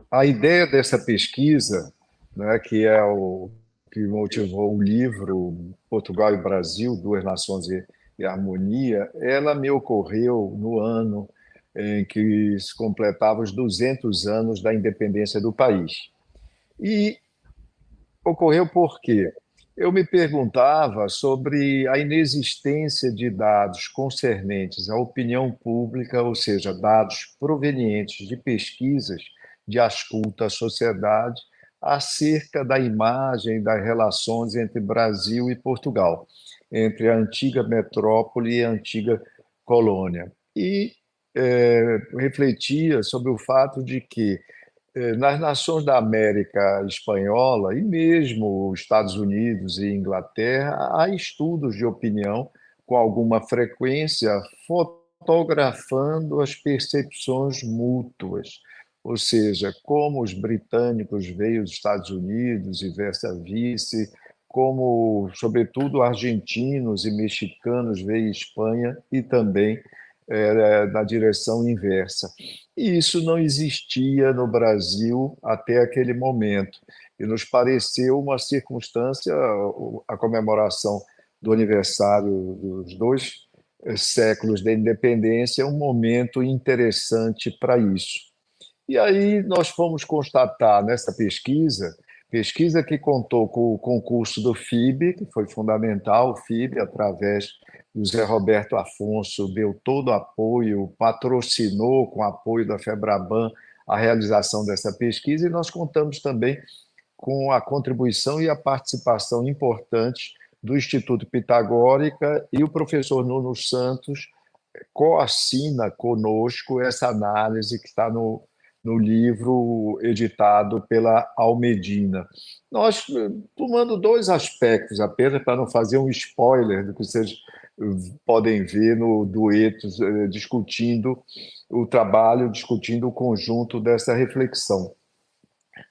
A ideia dessa pesquisa, né, que é o que motivou o livro Portugal e Brasil, Duas Nações e Harmonia, ela me ocorreu no ano em que se completava os 200 anos da independência do país. E ocorreu porque eu me perguntava sobre a inexistência de dados concernentes à opinião pública, ou seja, dados provenientes de pesquisas de ausculta à sociedade acerca da imagem das relações entre Brasil e Portugal, entre a antiga metrópole e a antiga colônia. E refletia sobre o fato de que nas nações da América Espanhola e mesmo Estados Unidos e Inglaterra, há estudos de opinião com alguma frequência fotografando as percepções mútuas, ou seja, como os britânicos veem os Estados Unidos e vice, como, sobretudo, argentinos e mexicanos veem Espanha e também na direção inversa. E isso não existia no Brasil até aquele momento. E nos pareceu uma circunstância, a comemoração do aniversário dos dois séculos da independência, um momento interessante para isso. E aí nós fomos constatar nessa pesquisa que contou com o concurso do FIB, que foi fundamental, o FIB, através do Zé Roberto Afonso, deu todo o apoio, patrocinou com o apoio da FEBRABAN a realização dessa pesquisa, e nós contamos também com a contribuição e a participação importante do Instituto Pitagórica, e o professor Nuno Santos coassina conosco essa análise que está no livro editado pela Almedina. Nós, tomando dois aspectos apenas, para não fazer um spoiler do que vocês podem ver no dueto, discutindo o trabalho, discutindo o conjunto dessa reflexão.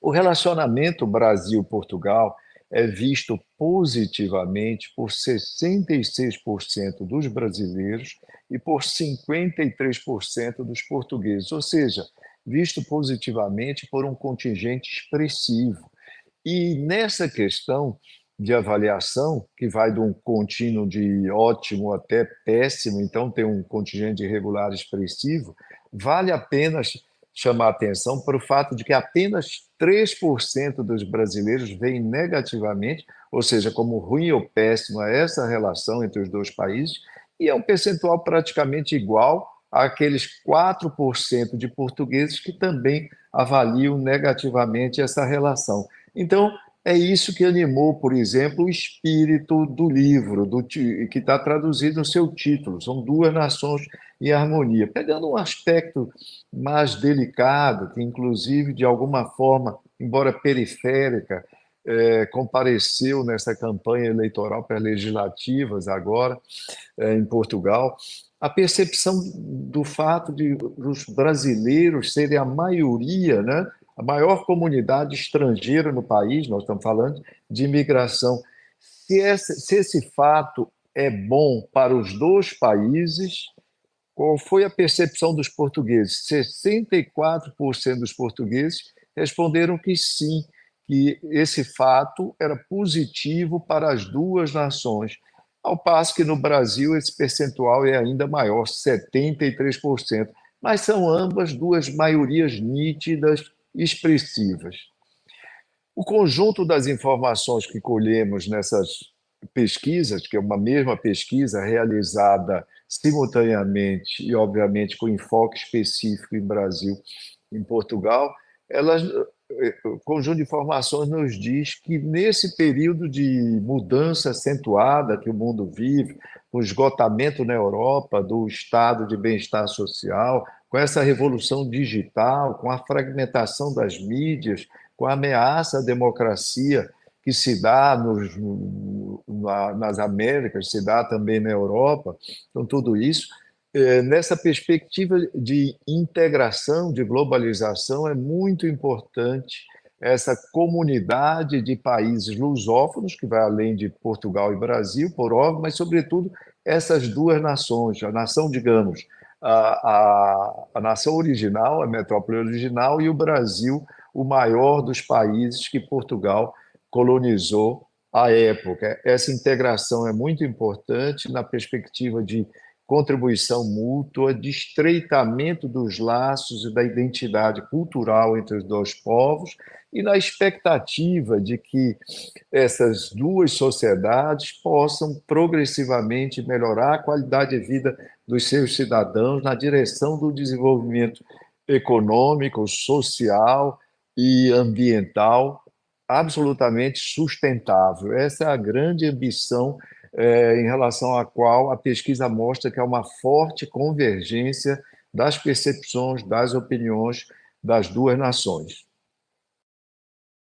O relacionamento Brasil-Portugal é visto positivamente por 66% dos brasileiros e por 53% dos portugueses, ou seja, visto positivamente por um contingente expressivo. E nessa questão de avaliação, que vai de um contínuo de ótimo até péssimo, então tem um contingente irregular expressivo, vale a pena chamar a atenção para o fato de que apenas 3% dos brasileiros veem negativamente, ou seja, como ruim ou péssima essa relação entre os dois países, e é um percentual praticamente igual àqueles 4% de portugueses que também avaliam negativamente essa relação. Então, é isso que animou, por exemplo, o espírito do livro, que está traduzido no seu título, são Duas Nações em Harmonia, pegando um aspecto mais delicado, que inclusive, de alguma forma, embora periférica, compareceu nessa campanha eleitoral para legislativas agora, em Portugal, a percepção do fato de os brasileiros serem a maioria, né? A maior comunidade estrangeira no país, nós estamos falando de imigração. Se esse fato é bom para os dois países, qual foi a percepção dos portugueses? 64% dos portugueses responderam que sim, que esse fato era positivo para as duas nações, ao passo que no Brasil esse percentual é ainda maior, 73%. Mas são ambas duas maiorias nítidas, expressivas. O conjunto das informações que colhemos nessas pesquisas, que é uma mesma pesquisa realizada simultaneamente e, obviamente, com enfoque específico em Brasil e em Portugal, o conjunto de informações nos diz que nesse período de mudança acentuada que o mundo vive, com o esgotamento na Europa do estado de bem-estar social, com essa revolução digital, com a fragmentação das mídias, com a ameaça à democracia que se dá nas Américas, se dá também na Europa, então tudo isso, nessa perspectiva de integração, de globalização, é muito importante essa comunidade de países lusófonos, que vai além de Portugal e Brasil, por óbvio, mas, sobretudo, essas duas nações, a nação, digamos, a nação original, a metrópole original, e o Brasil, o maior dos países que Portugal colonizou à época. Essa integração é muito importante na perspectiva de contribuição mútua, de estreitamento dos laços e da identidade cultural entre os dois povos, e na expectativa de que essas duas sociedades possam progressivamente melhorar a qualidade de vida dos seus cidadãos na direção do desenvolvimento econômico, social e ambiental absolutamente sustentável. Essa é a grande ambição em relação à qual a pesquisa mostra que há uma forte convergência das percepções, das opiniões das duas nações.